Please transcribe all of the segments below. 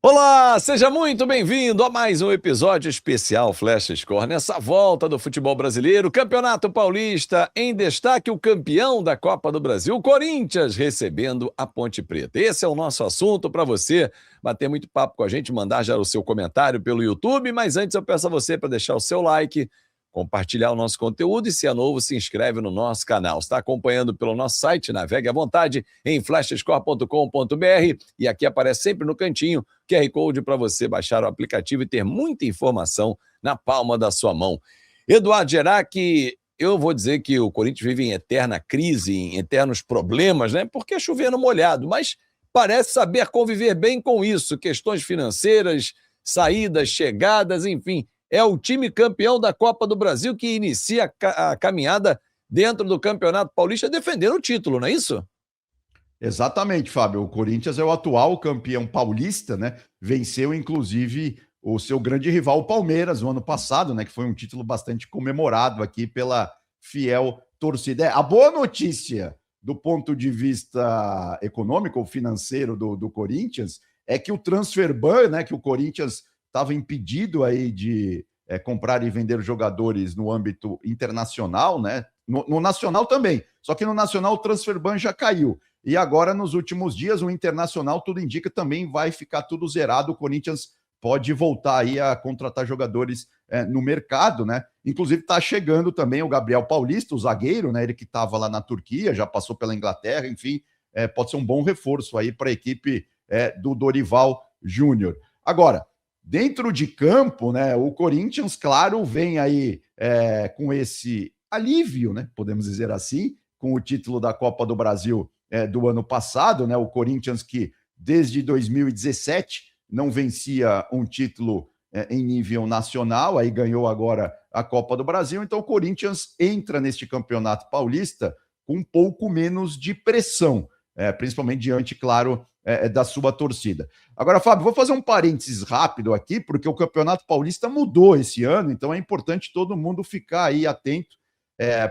Olá, seja muito bem-vindo a mais um episódio especial Flash Score. Nessa volta do futebol brasileiro, Campeonato Paulista, em destaque o campeão da Copa do Brasil, Corinthians, recebendo a Ponte Preta. Esse é o nosso assunto para você bater muito papo com a gente, mandar já o seu comentário pelo YouTube, mas antes eu peço a você para deixar o seu like, compartilhar o nosso conteúdo e, se é novo, se inscreve no nosso canal. Está acompanhando pelo nosso site? Navegue à vontade em flashscore.com.br e aqui aparece sempre no cantinho QR Code para você baixar o aplicativo e ter muita informação na palma da sua mão. Eduardo Gerac, eu vou dizer que o Corinthians vive em eterna crise, em eternos problemas, né? Porque é chovendo molhado, mas parece saber conviver bem com isso. Questões financeiras, saídas, chegadas, enfim. É o time campeão da Copa do Brasil que inicia a caminhada dentro do Campeonato Paulista defendendo o título, não é isso? Exatamente, Fábio. O Corinthians é o atual campeão paulista, né? Venceu, inclusive, o seu grande rival, o Palmeiras, no ano passado, né? Que foi um título bastante comemorado aqui pela fiel torcida. A boa notícia do ponto de vista econômico ou financeiro do Corinthians é que o transfer ban, né? Que o Corinthians estava impedido aí de comprar e vender jogadores no âmbito internacional, né? No nacional também. Só que no nacional o transfer ban já caiu. E agora, nos últimos dias, o Internacional, tudo indica, também vai ficar tudo zerado. O Corinthians pode voltar aí a contratar jogadores no mercado, né? Inclusive, está chegando também o Gabriel Paulista, o zagueiro, né? Ele que estava lá na Turquia, já passou pela Inglaterra, enfim, pode ser um bom reforço aí para a equipe do Dorival Júnior. Agora, dentro de campo, né? O Corinthians, claro, vem aí com esse alívio, né? Podemos dizer assim, com o título da Copa do Brasil do ano passado, né? O Corinthians que desde 2017 não vencia um título em nível nacional, aí ganhou agora a Copa do Brasil, então o Corinthians entra neste campeonato paulista com um pouco menos de pressão, principalmente diante, claro, da sua torcida. Agora, Fábio, vou fazer um parênteses rápido aqui, porque o Campeonato Paulista mudou esse ano, então é importante todo mundo ficar aí atento,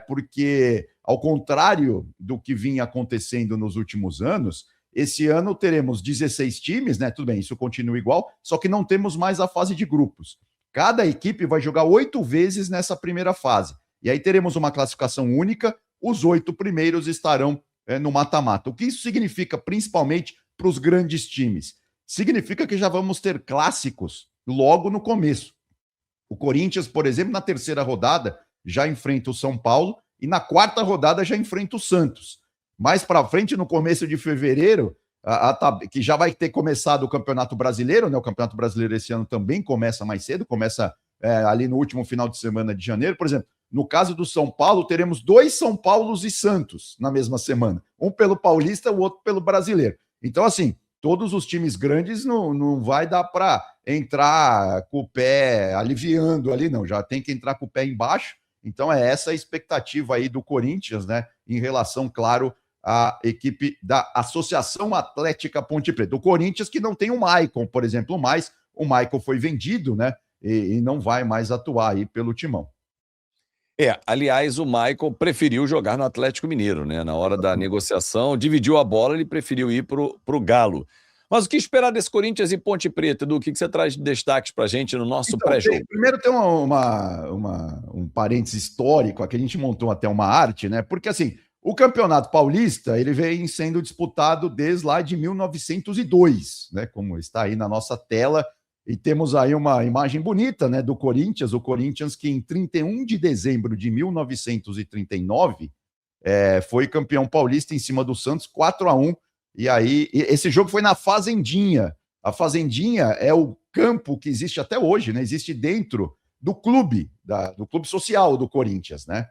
porque, ao contrário do que vinha acontecendo nos últimos anos, esse ano teremos 16 times, né? Tudo bem, isso continua igual, só que não temos mais a fase de grupos. Cada equipe vai jogar 8 vezes nessa primeira fase. E aí teremos uma classificação única, os 8 primeiros estarão no mata-mata. O que isso significa, principalmente para os grandes times? Significa que já vamos ter clássicos logo no começo. O Corinthians, por exemplo, na terceira rodada, já enfrenta o São Paulo e na quarta rodada já enfrenta o Santos. Mais para frente, no começo de fevereiro, que já vai ter começado o Campeonato Brasileiro, né? O Campeonato Brasileiro esse ano também começa mais cedo, começa ali no último final de semana de janeiro. Por exemplo, no caso do São Paulo, teremos 2 São Paulos e Santos na mesma semana. Um pelo Paulista, o outro pelo Brasileiro. Então, assim, todos os times grandes não vai dar para entrar com o pé aliviando ali, não. Já tem que entrar com o pé embaixo. Então é essa a expectativa aí do Corinthians, né? Em relação, claro, à equipe da Associação Atlética Ponte Preta. O Corinthians que não tem o Maicon, por exemplo, mais. O Maicon foi vendido, né? E não vai mais atuar aí pelo Timão. Aliás, o Michael preferiu jogar no Atlético Mineiro, né? Na hora da negociação, dividiu a bola, ele preferiu ir pro Galo. Mas o que esperar desse Corinthians e Ponte Preta, Edu? O que você traz de destaques pra gente no nosso Então, pré-jogo? primeiro tem um parênteses histórico, aqui a gente montou até uma arte, né? Porque assim, o Campeonato Paulista, ele vem sendo disputado desde lá de 1902, né? Como está aí na nossa tela, e temos aí uma imagem bonita, né, do Corinthians, o Corinthians que em 31 de dezembro de 1939 foi campeão paulista em cima do Santos, 4-1. E aí, esse jogo foi na Fazendinha. A Fazendinha é o campo que existe até hoje, né? Existe dentro do clube, do clube social do Corinthians, né?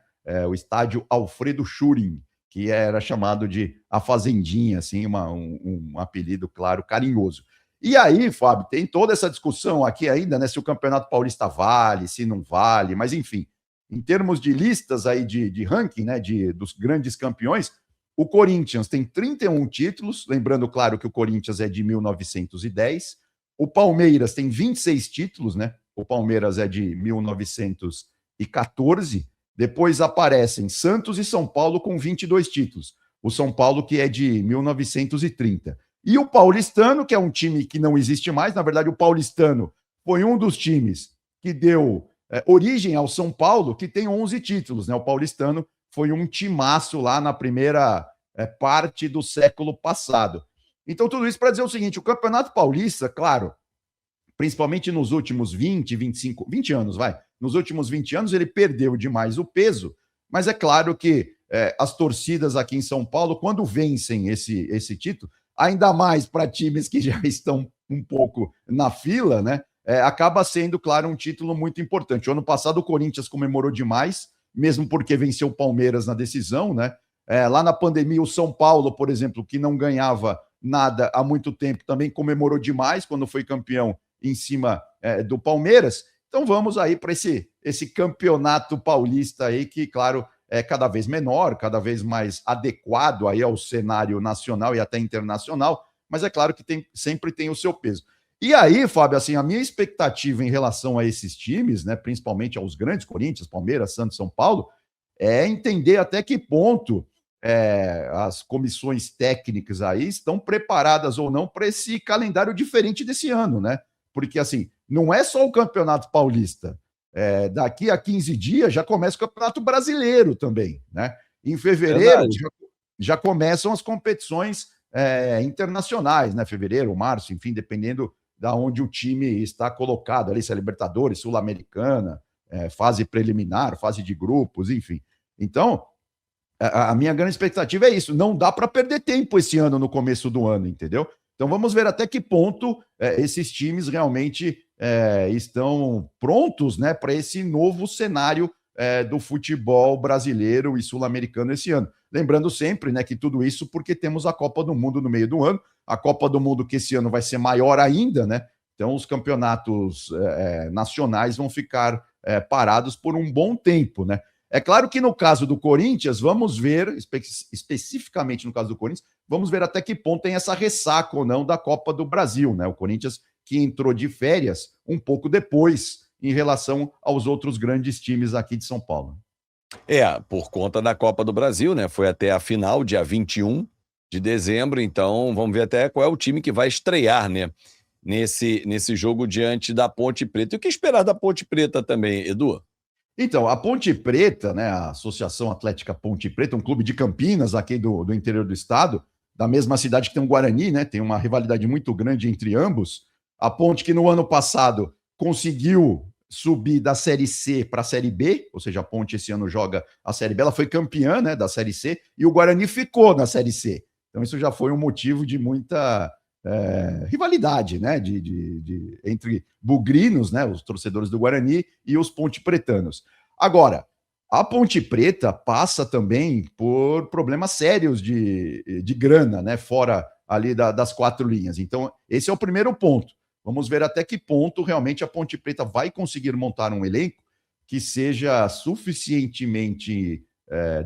O estádio Alfredo Schuring, que era chamado de a Fazendinha, assim, um apelido, claro, carinhoso. E aí, Fábio, tem toda essa discussão aqui ainda, né? Se o Campeonato Paulista vale, se não vale, mas enfim, em termos de listas aí de ranking, né? Dos grandes campeões, o Corinthians tem 31 títulos, lembrando, claro, que o Corinthians é de 1910. O Palmeiras tem 26 títulos, né? O Palmeiras é de 1914. Depois aparecem Santos e São Paulo com 22 títulos. O São Paulo que é de 1930. E o Paulistano, que é um time que não existe mais, na verdade o Paulistano foi um dos times que deu origem ao São Paulo, que tem 11 títulos, né? O Paulistano foi um timaço lá na primeira parte do século passado. Então tudo isso para dizer o seguinte, o Campeonato Paulista, claro, principalmente nos últimos 20 anos, nos últimos 20 anos ele perdeu demais o peso, mas é claro que as torcidas aqui em São Paulo, quando vencem esse título, ainda mais para times que já estão um pouco na fila, né? Acaba sendo, claro, um título muito importante. O ano passado o Corinthians comemorou demais, mesmo porque venceu o Palmeiras na decisão, né? Lá na pandemia, o São Paulo, por exemplo, que não ganhava nada há muito tempo, também comemorou demais quando foi campeão em cima do Palmeiras. Então vamos aí para esse campeonato paulista aí, que, claro, é cada vez menor, cada vez mais adequado aí ao cenário nacional e até internacional, mas é claro que sempre tem o seu peso. E aí, Fábio, assim, a minha expectativa em relação a esses times, né, principalmente aos grandes, Corinthians, Palmeiras, Santos, São Paulo, é entender até que ponto as comissões técnicas aí estão preparadas ou não para esse calendário diferente desse ano, né? Porque, assim, não é só o Campeonato Paulista. Daqui a 15 dias já começa o Campeonato Brasileiro também, né? Em fevereiro já começam as competições internacionais, né? Fevereiro, março, enfim, dependendo da onde o time está colocado ali, se é Libertadores, Sul-Americana, fase preliminar, fase de grupos, enfim. Então, a minha grande expectativa é isso. Não dá para perder tempo esse ano no começo do ano, entendeu? Então vamos ver até que ponto esses times realmente estão prontos, né, para esse novo cenário do futebol brasileiro e sul-americano esse ano. Lembrando sempre, né, que tudo isso porque temos a Copa do Mundo no meio do ano, a Copa do Mundo que esse ano vai ser maior ainda, né? Então os campeonatos nacionais vão ficar parados por um bom tempo, né? É claro que no caso do Corinthians, vamos ver, especificamente no caso do Corinthians, vamos ver até que ponto tem essa ressaca ou não da Copa do Brasil, né? O Corinthians que entrou de férias um pouco depois em relação aos outros grandes times aqui de São Paulo. Por conta da Copa do Brasil, né? Foi até a final, dia 21 de dezembro, então vamos ver até qual é o time que vai estrear, né? Nesse jogo diante da Ponte Preta. E o que esperar da Ponte Preta também, Edu? Então, a Ponte Preta, né, a Associação Atlética Ponte Preta, um clube de Campinas, aqui do interior do estado, da mesma cidade que tem o Guarani, né, tem uma rivalidade muito grande entre ambos. A Ponte que no ano passado conseguiu subir da Série C para a Série B, ou seja, a Ponte esse ano joga a Série B, ela foi campeã, né, da Série C, e o Guarani ficou na Série C. Então isso já foi um motivo de muita rivalidade, né, entre bugrinos, né, os torcedores do Guarani e os ponte-pretanos. Agora, a Ponte Preta passa também por problemas sérios de grana, né, fora ali das quatro linhas. Então, esse é o primeiro ponto. Vamos ver até que ponto realmente a Ponte Preta vai conseguir montar um elenco que seja suficientemente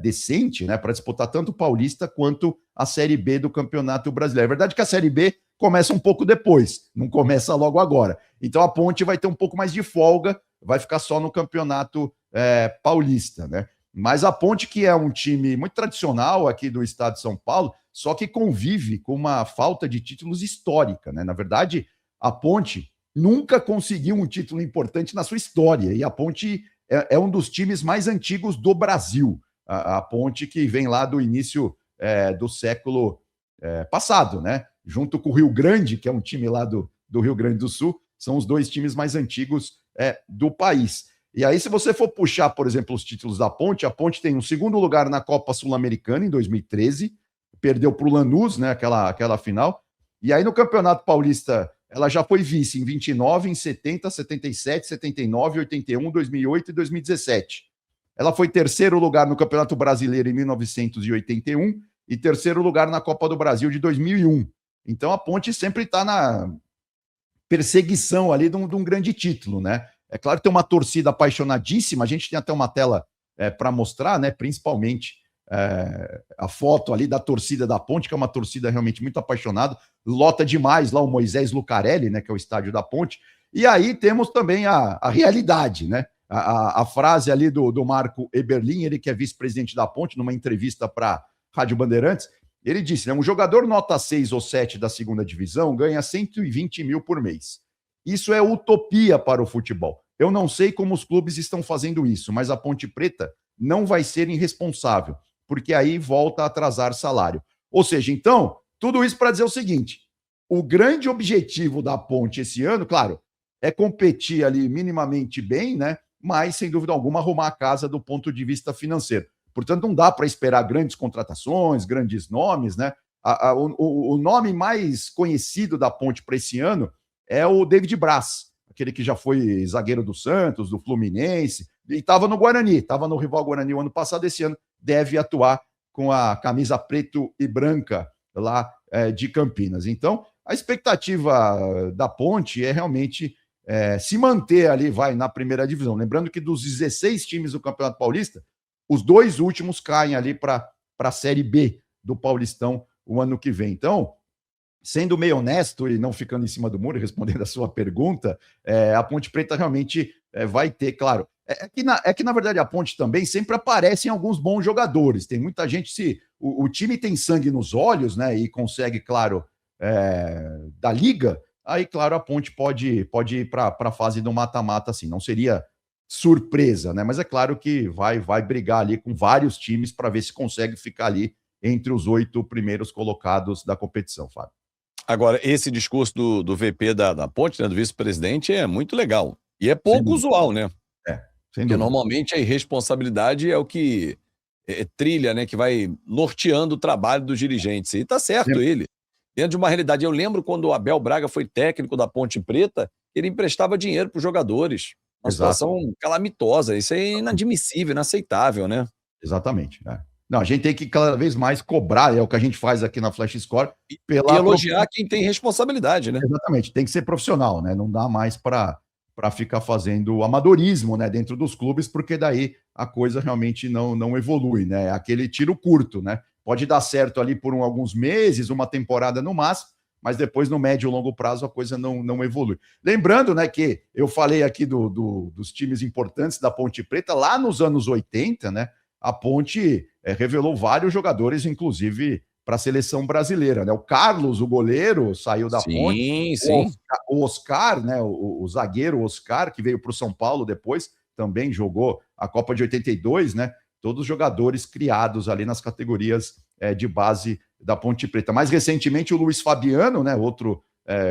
decente, né, para disputar tanto o Paulista quanto a Série B do Campeonato Brasileiro. É verdade que a Série B começa um pouco depois, não começa logo agora. Então a Ponte vai ter um pouco mais de folga, vai ficar só no Campeonato Paulista, né? Mas a Ponte, que é um time muito tradicional aqui do estado de São Paulo, só que convive com uma falta de títulos histórica, né? Na verdade, a Ponte nunca conseguiu um título importante na sua história, e a Ponte é um dos times mais antigos do Brasil. A Ponte que vem lá do início do século passado, né? Junto com o Rio Grande, que é um time lá do Rio Grande do Sul, são os dois times mais antigos do país. E aí, se você for puxar, por exemplo, os títulos da Ponte, a Ponte tem um segundo lugar na Copa Sul-Americana em 2013, perdeu para o Lanús, né, aquela final. E aí, no Campeonato Paulista, ela já foi vice em 29, em 70, 77, 79, 81, 2008 e 2017. Ela foi terceiro lugar no Campeonato Brasileiro em 1981 e terceiro lugar na Copa do Brasil de 2001. Então a Ponte sempre está na perseguição ali de um grande título, né? É claro que tem uma torcida apaixonadíssima, a gente tem até uma tela para mostrar, né? Principalmente a foto ali da torcida da Ponte, que é uma torcida realmente muito apaixonada, lota demais lá o Moisés Lucarelli, né? Que é o estádio da Ponte. E aí temos também a realidade, né? A frase ali do Marco Eberlin, ele que é vice-presidente da Ponte, numa entrevista para Rádio Bandeirantes, Ele disse, né, um jogador nota 6 ou 7 da segunda divisão ganha 120 mil por mês. Isso é utopia para o futebol. Eu não sei como os clubes estão fazendo isso, mas a Ponte Preta não vai ser irresponsável, porque aí volta a atrasar salário. Ou seja, então, tudo isso para dizer o seguinte, o grande objetivo da Ponte esse ano, claro, é competir ali minimamente bem, né? Mas, sem dúvida alguma, arrumar a casa do ponto de vista financeiro. Portanto, não dá para esperar grandes contratações, grandes nomes, né? O nome mais conhecido da Ponte para esse ano é o David Braz, aquele que já foi zagueiro do Santos, do Fluminense, e estava no Guarani, estava no rival Guarani o ano passado, esse ano deve atuar com a camisa preto e branca lá de Campinas. Então, a expectativa da Ponte é realmente se manter ali, vai, na primeira divisão. Lembrando que dos 16 times do Campeonato Paulista, os 2 últimos caem ali para a Série B do Paulistão o ano que vem. Então, sendo meio honesto e não ficando em cima do muro, respondendo a sua pergunta, a Ponte Preta realmente vai ter, claro. É que, na verdade, a Ponte também sempre aparecem alguns bons jogadores. Tem muita gente, se o time tem sangue nos olhos, né, e consegue, claro, da Liga, aí, claro, a Ponte pode ir para a fase do mata-mata, assim. Não seria surpresa, né? Mas é claro que vai brigar ali com vários times para ver se consegue ficar ali entre os 8 primeiros colocados da competição, Fábio. Agora, esse discurso do VP da Ponte, né, do vice-presidente, é muito legal. E é pouco usual, né? Sem Porque dúvida. normalmente a irresponsabilidade é o que trilha, né, que vai norteando o trabalho dos dirigentes. E tá certo ele. Dentro de uma realidade. Eu lembro quando o Abel Braga foi técnico da Ponte Preta, ele emprestava dinheiro para os jogadores. Uma situação calamitosa. Isso é inadmissível, inaceitável, né? Exatamente. Não, a gente tem que cada vez mais cobrar, é o que a gente faz aqui na Flash Score, E elogiar quem tem responsabilidade, né? Exatamente, tem que ser profissional, né? Não dá mais para ficar fazendo amadorismo, né, dentro dos clubes, porque daí a coisa realmente não evolui, né? É aquele tiro curto, né? Pode dar certo ali por alguns meses, uma temporada no máximo, mas depois no médio e longo prazo a coisa não evolui. Lembrando, né, que eu falei aqui dos times importantes da Ponte Preta, lá nos anos 80, né? A Ponte revelou vários jogadores, inclusive para a seleção brasileira, né? O Carlos, o goleiro, saiu da Ponte. Sim. O Oscar, né? O zagueiro Oscar, que veio para o São Paulo depois, também jogou a Copa de 82, né? Todos jogadores criados ali nas categorias de base da Ponte Preta. Mais recentemente, o Luiz Fabiano, né? Outro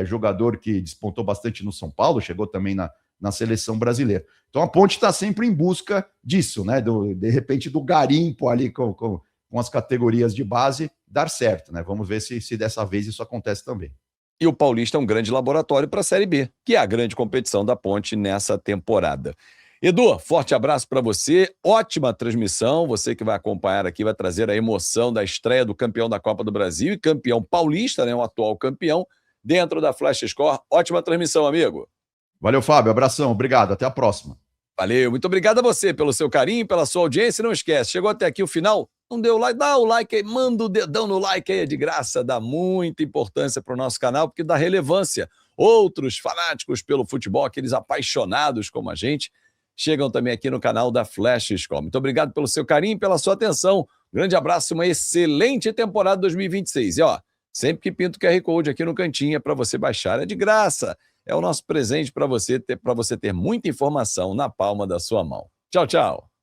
jogador que despontou bastante no São Paulo, chegou também na seleção brasileira. Então a Ponte está sempre em busca disso, né? De repente, do garimpo ali com as categorias de base dar certo, né? Vamos ver se dessa vez isso acontece também. E o Paulista é um grande laboratório para a Série B, que é a grande competição da Ponte nessa temporada. Edu, forte abraço para você, ótima transmissão, você que vai acompanhar aqui, vai trazer a emoção da estreia do campeão da Copa do Brasil e campeão paulista, né, o atual campeão, dentro da Flash Score. Ótima transmissão, amigo. Valeu, Fábio, abração, obrigado, até a próxima. Valeu, muito obrigado a você pelo seu carinho, pela sua audiência. Não esquece, chegou até aqui o final, não deu like, dá o like aí, manda o dedão no like aí, é de graça, dá muita importância para o nosso canal, porque dá relevância. Outros fanáticos pelo futebol, aqueles apaixonados como a gente, chegam também aqui no canal da Flash Score. Muito obrigado pelo seu carinho e pela sua atenção. Um grande abraço, uma excelente temporada 2026. E ó, sempre que pinta o QR Code aqui no cantinho é para você baixar, é de graça. É o nosso presente para você ter muita informação na palma da sua mão. Tchau, tchau.